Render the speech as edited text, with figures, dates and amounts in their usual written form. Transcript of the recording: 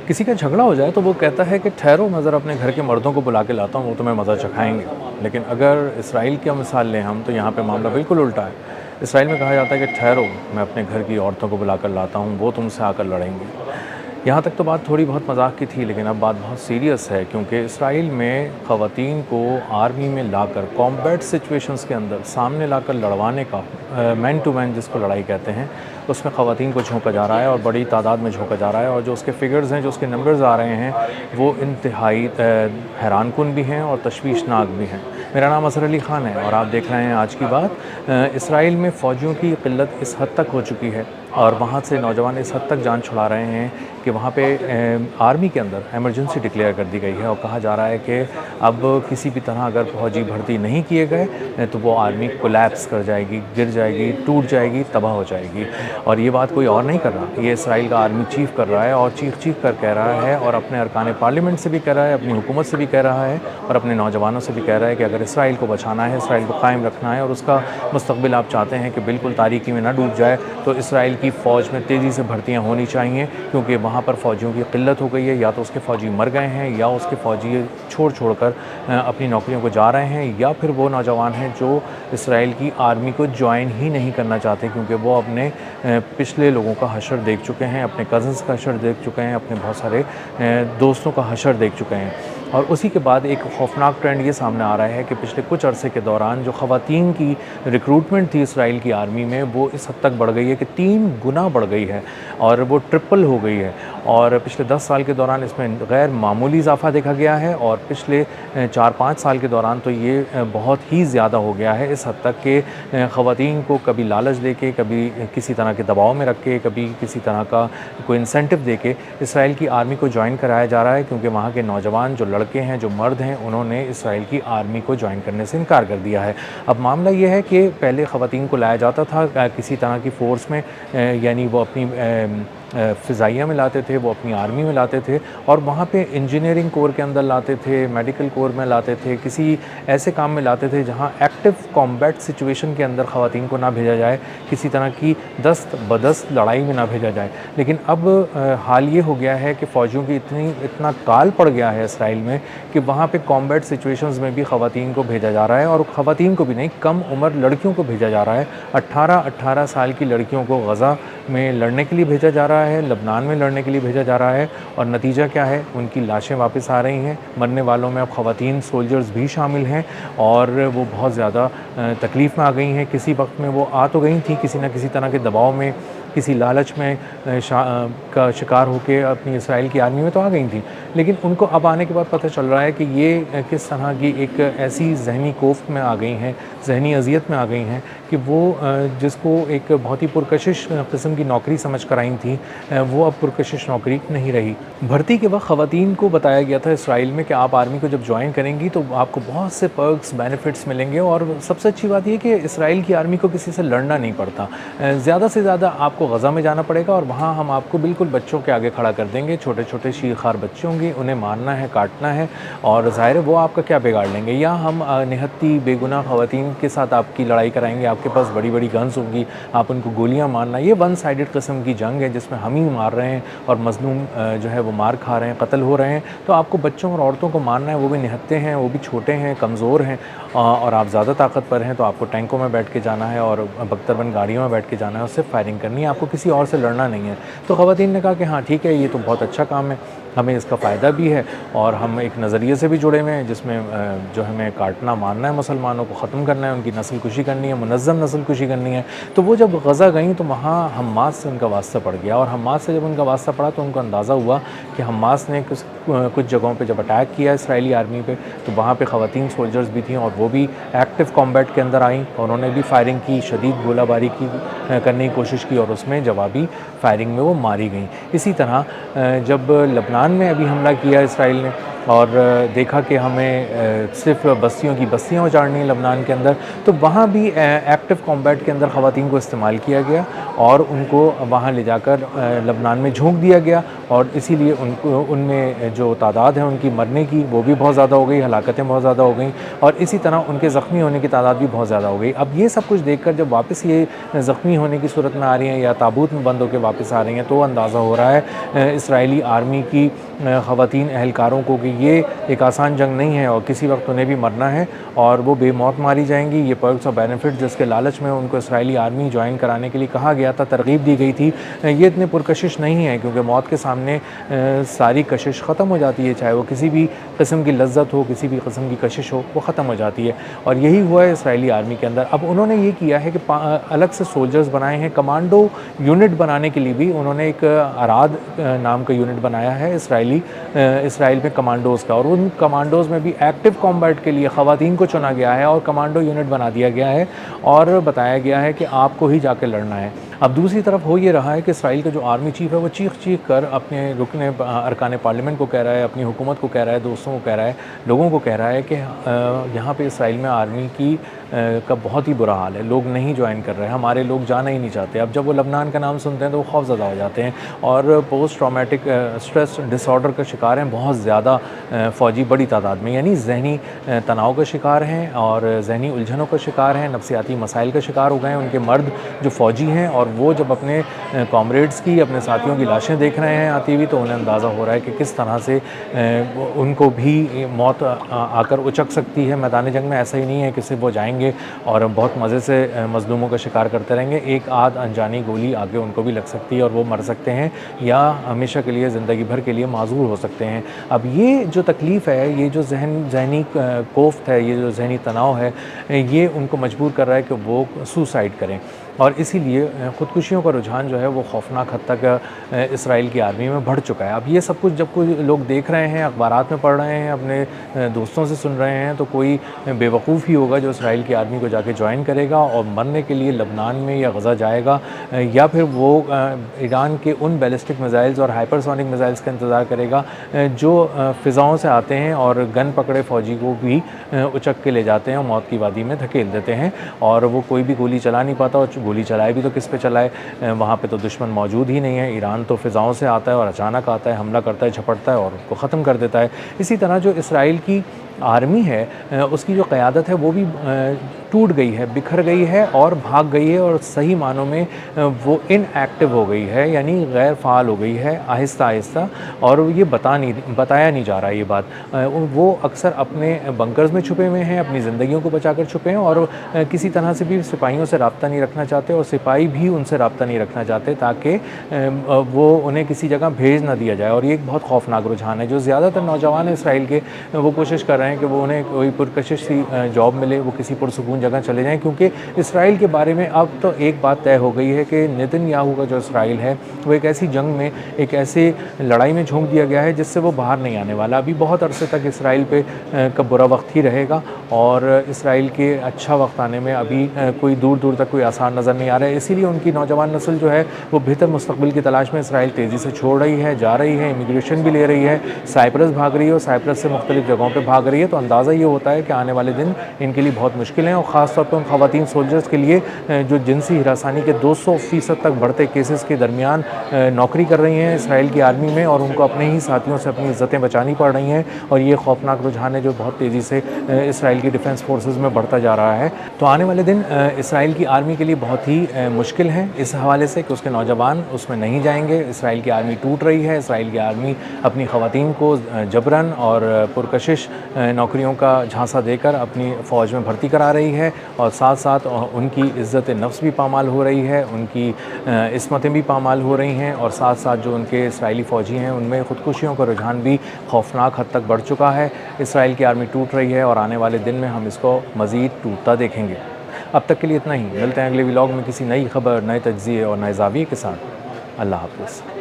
किसी का झगड़ा हो जाए तो वो कहता है कि ठहरो, मैं ज़रा अपने घर के मर्दों को बुला के लाता हूँ, वो तुम्हें मज़ा चखाएँगे। लेकिन अगर इसराइल की मिसाल लें हम, तो यहाँ पे मामला बिल्कुल उल्टा है। इसराइल में कहा जाता है कि ठहरो, मैं अपने घर की औरतों को बुलाकर लाता हूँ, वो तुमसे आकर लड़ेंगी। यहाँ तक तो बात थोड़ी बहुत मज़ाक की थी, लेकिन अब बात बहुत सीरियस है, क्योंकि इसराइल में ख़वातीन को आर्मी में लाकर कॉम्बैट सिचुएशंस के अंदर सामने लाकर लड़वाने का, मैन टू मैन जिसको लड़ाई कहते हैं, उसमें ख़वातीन को झोंका जा रहा है और बड़ी तादाद में झोंका जा रहा है। और जो उसके फ़िगर्स हैं, जो उसके नंबर्स आ रहे हैं, वो इंतहाई हैरानकुन भी हैं और तशवीशनाक भी हैं। मेरा नाम असर अली ख़ान है और आप देख रहे हैं आज की बात। इसराइल में फ़ौजियों की क़िल्लत इस हद तक हो चुकी है और वहाँ से नौजवान इस हद तक जान छुड़ा रहे हैं कि वहाँ पे आर्मी के अंदर इमरजेंसी डिक्लेयर कर दी गई है और कहा जा रहा है कि अब किसी भी तरह अगर फ़ौजी भर्ती नहीं किए गए तो वो आर्मी कोलैप्स कर जाएगी, गिर जाएगी, टूट जाएगी, तबाह हो जाएगी। और ये बात कोई और नहीं कर रहा, ये इसराइल का आर्मी चीफ़ कर रहा है और चीख-चीख कर कह रहा है और अपने अरकान पार्लियामेंट से भी कह रहा है, अपनी हुकूमत से भी कह रहा है और अपने नौजवानों से भी कह रहा है कि अगर इसराइल को बचाना है, इसराइल को कायम रखना है और उसका मुस्तक़बिल आप चाहते हैं कि बिल्कुल तारीकी में ना डूब जाए, तो इसराइल की फ़ौज में तेज़ी से भर्तियाँ होनी चाहिए, क्योंकि वहाँ पर फ़ौजियों की क़िल्लत हो गई है। या तो उसके फ़ौजी मर गए हैं या उसके फ़ौजी छोड़ कर अपनी नौकरियों को जा रहे हैं, या फिर वो नौजवान हैं जो इसराइल की आर्मी को जॉइन ही नहीं करना चाहते, क्योंकि वो अपने पिछले लोगों का हशर देख चुके हैं, अपने कज़न्स का हशर देख चुके हैं, अपने बहुत सारे दोस्तों का हशर देख चुके हैं। और उसी के बाद एक खौफनाक ट्रेंड ये सामने आ रहा है कि पिछले कुछ अरसे के दौरान जो ख़वातीन की रिक्रूटमेंट थी इसराइल की आर्मी में, वो इस हद तक बढ़ गई है कि 3 गुना बढ़ गई है और वो ट्रिपल हो गई है। और पिछले 10 साल के दौरान इसमें गैर मामूली इज़ाफ़ा देखा गया है और पिछले 4-5 साल के दौरान तो ये बहुत ही ज़्यादा हो गया है, इस हद तक कि ख़वातीन को कभी लालच देके, कभी किसी तरह के दबाव में रख के, कभी किसी तरह का कोई इंसेंटिव देके इसराइल की आर्मी को जॉइन कराया जा रहा है, क्योंकि वहाँ के नौजवान जो लड़के हैं, जो मर्द हैं, उन्होंने इसराइल की आर्मी को जॉइन करने से इनकार कर दिया है। अब मामला ये है कि पहले ख़वातीन को लाया जाता था किसी तरह की फ़ोर्स में, यानी वो अपनी फ़िज़ाइया में लाते थे, वो अपनी आर्मी में लाते थे और वहाँ पे इंजीनियरिंग कोर के अंदर लाते थे, मेडिकल कोर में लाते थे, किसी ऐसे काम में लाते थे जहाँ एक्टिव कॉम्बैट सिचुएशन के अंदर ख़वातीन को ना भेजा जाए, किसी तरह की दस्त-बदस्त लड़ाई में ना भेजा जाए। लेकिन अब हाल ये हो गया है कि फ़ौजियों की इतना काल पड़ गया है इसराइल में कि वहाँ पे कॉम्बैट सिचुएशंस में भी ख़वातीन को भेजा जा रहा है और ख़वातीन को भी नहीं, कम उम्र लड़कियों को भेजा जा रहा है। 18-18 साल की लड़कियों को गज़ा में लड़ने के लिए भेजा जा रहा है, लबनान में लड़ने के लिए भेजा जा रहा है और नतीजा क्या है, उनकी लाशें वापस आ रही हैं। मरने वालों में अब ख़वातीन सोल्जर्स भी शामिल हैं और वो बहुत ज़्यादा तकलीफ़ में आ गई हैं। किसी वक्त में वो आ तो गई थी, किसी न किसी तरह के दबाव में, किसी लालच में का शिकार होकर अपनी इसराइल की आर्मी में तो आ गई थी, लेकिन उनको अब आने के बाद पता चल रहा है कि ये किस तरह की एक ऐसी ज़हनी कोफ़्त में आ गई हैं, ज़हनी अज़ियत में आ गई हैं कि वो जिसको एक बहुत ही पुरकशिश किस्म की नौकरी समझ कर आई थी, वो अब पुरकशिश नौकरी नहीं रही। भर्ती के वक्त ख़वातीन को बताया गया था इसराइल में कि आप आर्मी को जब ज्वाइन करेंगी तो आपको बहुत से पर्क्स, बेनिफिट्स मिलेंगे और सबसे अच्छी बात ये कि इसराइल की आर्मी को किसी से लड़ना नहीं पड़ता। ज़्यादा से ज़्यादा आपको गज़ा में जाना पड़ेगा और वहाँ हम आपको बिल्कुल बच्चों के आगे खड़ा कर देंगे, छोटे-छोटे शीरख़ार बच्चे होंगे, उन्हें मारना है, काटना है और ज़ाहिर है वो आपका क्या बिगाड़ लेंगे। या हम निहत्ती बेगुनाह ख़वातीन के साथ आपकी लड़ाई कराएँगे, आपके पास बड़ी-बड़ी गन्स होंगी, आप उनको गोलियाँ मारना। ये वन साइडेड किस्म की जंग है जिसमें हम ही मार रहे हैं और मज़लूम जो है वो मार खा रहे हैं, कत्ल हो रहे हैं। तो आपको बच्चों और औरतों को मारना है, वो भी निहत्ते हैं, वो भी छोटे हैं, कमज़ोर हैं और आप ज़्यादा ताकतवर हैं, तो आपको टैंकों में बैठ के जाना है और बख्तरबंद गाड़ियों में बैठ के जाना है और सिर्फ फायरिंग करनी है, आपको किसी और से लड़ना नहीं है। तो ख़वातीन ने कहा कि हाँ ठीक है, ये तो बहुत अच्छा काम है, हमें इसका फ़ायदा भी है और हम एक नज़रिए से भी जुड़े हुए हैं जिसमें जो हमें काटना मारना है, मुसलमानों को ख़त्म करना है, उनकी नस्ल कुशी करनी है, मुनज़्ज़म नस्ल कुशी करनी है। तो वो जब गज़ा गईं तो वहाँ हमास से उनका वास्ता पड़ गया और हमास से जब उनका वास्ता पड़ा तो उनको अंदाज़ा हुआ कि हमास ने कुछ जगहों पे जब अटैक किया इसराइली आर्मी पे, तो वहाँ पे ख़वातीन सोल्जर्स भी थीं और वो भी एक्टिव कॉम्बैट के अंदर आईं और उन्होंने भी फायरिंग की, शदीद गोलाबारी की करने की कोशिश की और उसमें जवाबी फायरिंग में वो मारी गईं। इसी तरह जब लबनान में अभी हमला किया इसराइल ने, और देखा कि हमें सिर्फ़ बस्तियों की बस्तियाँ उजाड़नी है लबनान के अंदर, तो वहाँ भी एक्टिव कॉम्बैट के अंदर ख़वातीन को इस्तेमाल किया गया और उनको वहाँ ले जाकर लबनान में झोंक दिया गया और इसीलिए उनको उनमें जो तादाद है उनकी मरने की वो भी बहुत ज़्यादा हो गई, हलाकतें बहुत ज़्यादा हो गई और इसी तरह उनके ज़ख्मी होने की तादाद भी बहुत ज़्यादा हो गई। अब ये सब कुछ देखकर जब वापस ये ज़ख्मी होने की सूरत में आ रही हैं या ताबूत में बंद होकर वापस आ रही हैं तो अंदाज़ा हो रहा है इसराइली आर्मी की ख़वातीन एहलकारों को कि ये एक आसान जंग नहीं है और किसी वक्त उन्हें भी मरना है और वो बेमौत मारी जाएंगी। ये पर्क्स और बेनिफिट जिसके लालच में उनको इसराइली आर्मी ज्वाइन कराने के लिए कहा गया था, तरगीब दी गई थी, ये इतने पुरकशिश नहीं है क्योंकि मौत के सामने सारी कशिश ख़त्म हो जाती है, चाहे वो किसी भी किस्म की लज्जत हो, किसी भी किस्म की कशिश हो, वो ख़त्म हो जाती है। और यही हुआ है इसराइली आर्मी के अंदर। अब उन्होंने ये किया है कि अलग से सोल्जर्स बनाए हैं, कमांडो यूनिट बनाने के लिए भी उन्होंने एक अराद नाम का यूनिट बनाया है इसराइल में कमांडोज़ का, और उन कमांडोज़ में भी एक्टिव कॉम्बैट के लिए ख़वातीन को चुना गया है और कमांडो यूनिट बना दिया गया है और बताया गया है कि आपको ही जाके लड़ना है। अब दूसरी तरफ हो ये रहा है कि इसराइल का जो आर्मी चीफ़ है वो चीख कर अपने रुकने अरकान पार्लियामेंट को कह रहा है, अपनी हुकूमत को कह रहा है, दोस्तों को कह रहा है, लोगों को कह रहा है कि यहाँ पे इसराइल में आर्मी की का बहुत ही बुरा हाल है, लोग नहीं ज्वाइन कर रहे हैं, हमारे लोग जाना ही नहीं चाहते। अब जब वो लबनान का नाम सुनते हैं तो वो खौफज़दा हो जाते हैं और पोस्ट ट्रॉमेटिक स्ट्रेस डिसऑर्डर का शिकार हैं बहुत ज़्यादा फ़ौजी, बड़ी तादाद में, यानी जहनी तनाव का शिकार हैं और जहनी उलझनों का शिकार हैं, नफसियाती मसाइल का शिकार हो गए हैं उनके मर्द जो फ़ौजी हैं। और वो जब अपने कॉमरेड्स की, अपने साथियों की लाशें देख रहे हैं आती हुई तो उन्हें अंदाज़ा हो रहा है कि किस तरह से उनको भी मौत आकर उचक सकती है मैदान जंग में। ऐसा ही नहीं है कि सिर्फ वो जाएंगे और बहुत मज़े से मज़लूमों का शिकार करते रहेंगे, एक आध अनजानी गोली आगे उनको भी लग सकती है और वो मर सकते हैं या हमेशा के लिए, ज़िंदगी भर के लिए माज़ूर हो सकते हैं। अब ये जो तकलीफ़ है, ये जो जहनी कोफ्त है, ये जो जहनी तनाव है, ये उनको मजबूर कर रहा है कि वो सुसाइड करें और इसीलिए ख़ुदकुशियों का रुझान जो है वो खौफनाक हद तक इसराइल की आर्मी में बढ़ चुका है। अब ये सब कुछ जब कोई लोग देख रहे हैं, अखबारात में पढ़ रहे हैं, अपने दोस्तों से सुन रहे हैं, तो कोई बेवकूफ़ ही होगा जो इसराइल की आर्मी को जाके ज्वाइन करेगा और मरने के लिए लबनान में या गज़ा जाएगा या फिर वो ईरान के उन बैलिस्टिक मिज़ाइल्स और हाइपरसोनिक मिज़ाइल्स का इंतज़ार करेगा जो फ़िज़ाओं से आते हैं और गन पकड़े फ़ौजी को भी उचक के ले जाते हैं और मौत की वादी में धकेल देते हैं और वो कोई भी गोली चला नहीं पाता और गोली चलाए भी तो किस पे चलाए, वहाँ पे तो दुश्मन मौजूद ही नहीं है। ईरान तो फ़िज़ाओं से आता है और अचानक आता है, हमला करता है, झपटता है और उसको ख़त्म कर देता है। इसी तरह जो इसराइल की आर्मी है उसकी जो क़यादत है वो भी टूट गई है, बिखर गई है और भाग गई है और सही मानों में वो इनएक्टिव हो गई है, यानी गैर फ़ाल हो गई है आहिस्ता आहिस्ता। और ये बताया नहीं जा रहा है ये बात। वो अक्सर अपने बंकर्स में छुपे हुए हैं, अपनी ज़िंदगियों को बचा कर छुपे हैं और किसी तरह से भी सिपाहियों से रब्ता नहीं रखना चाहते और सिपाही भी उनसे रब्ता नहीं रखना चाहते ताकि वो उन्हें किसी जगह भेज ना दिया जाए। और ये एक बहुत खौफनाक रुझान है। जो ज़्यादातर नौजवान इसराइल के वो कोशिश कर रहे हैं कि वो उन्हें कोई पुरकशिश सी जॉब मिले, वो किसी पुरसुकून जगह चले जाएं, क्योंकि इसराइल के बारे में अब तो एक बात तय हो गई है कि नेतन्याहू का जो इसराइल है वो एक ऐसी जंग में, एक ऐसी लड़ाई में झोंक दिया गया है जिससे वो बाहर नहीं आने वाला। अभी बहुत अरसे तक इसराइल पे का बुरा वक्त ही रहेगा और इसराइल के अच्छा वक्त आने में अभी कोई दूर दूर तक कोई आसार नज़र नहीं आ रहा है। इसीलिए उनकी नौजवान नस्ल जो है वो बेहतर मुस्तकबिल की तलाश में इसराइल तेज़ी से छोड़ रही है, जा रही है, इमिग्रेशन भी ले रही है, साइप्रस भाग रही है और साइप्रस से मुख्तलिफ जगहों पर भाग रही है। तो अंदाज़ा ये होता है कि आने वाले दिन इनके लिए बहुत मुश्किल हैं और ख़ास तौर पर उन ख़वातीन सोल्जर्स के लिए जो जिनसी हिरासानी के 200% तक बढ़ते केसेस के दरमियान नौकरी कर रही हैं इसराइल की आर्मी में और उनको अपने ही साथियों से अपनी इज़्ज़तें बचानी पड़ रही हैं। और ये खौफनाक रुझान है जो बहुत तेज़ी से इसराइल की डिफेंस फोर्सेस में बढ़ता जा रहा है। तो आने वाले दिन इसराइल की आर्मी के लिए बहुत ही मुश्किल हैं इस हवाले से कि उसके नौजवान उसमें नहीं जाएंगे। इसराइल की आर्मी टूट रही है, इसराइल की आर्मी अपनी ख़वातीन को जबरन और पुरकशिश नौकरियों का झांसा देकर अपनी फ़ौज में भर्ती करा रही है और साथ साथ उनकी इज़्ज़त नफ्स भी पामाल हो रही है, उनकी इस्मतें भी पामाल हो रही हैं और साथ साथ जो उनके इसराइली फ़ौजी हैं उनमें ख़ुदकुशियों का रुझान भी खौफनाक हद तक बढ़ चुका है। इसराइल की आर्मी टूट रही है और आने वाले दिन में हम इसको मज़ीद टूटता देखेंगे। अब तक के लिए इतना ही। मिलते हैं अगले व्लॉग में किसी नई खबर, नए तज्ज़िये और नए ज़ाविये के साथ। अल्लाह हाफ़िज़।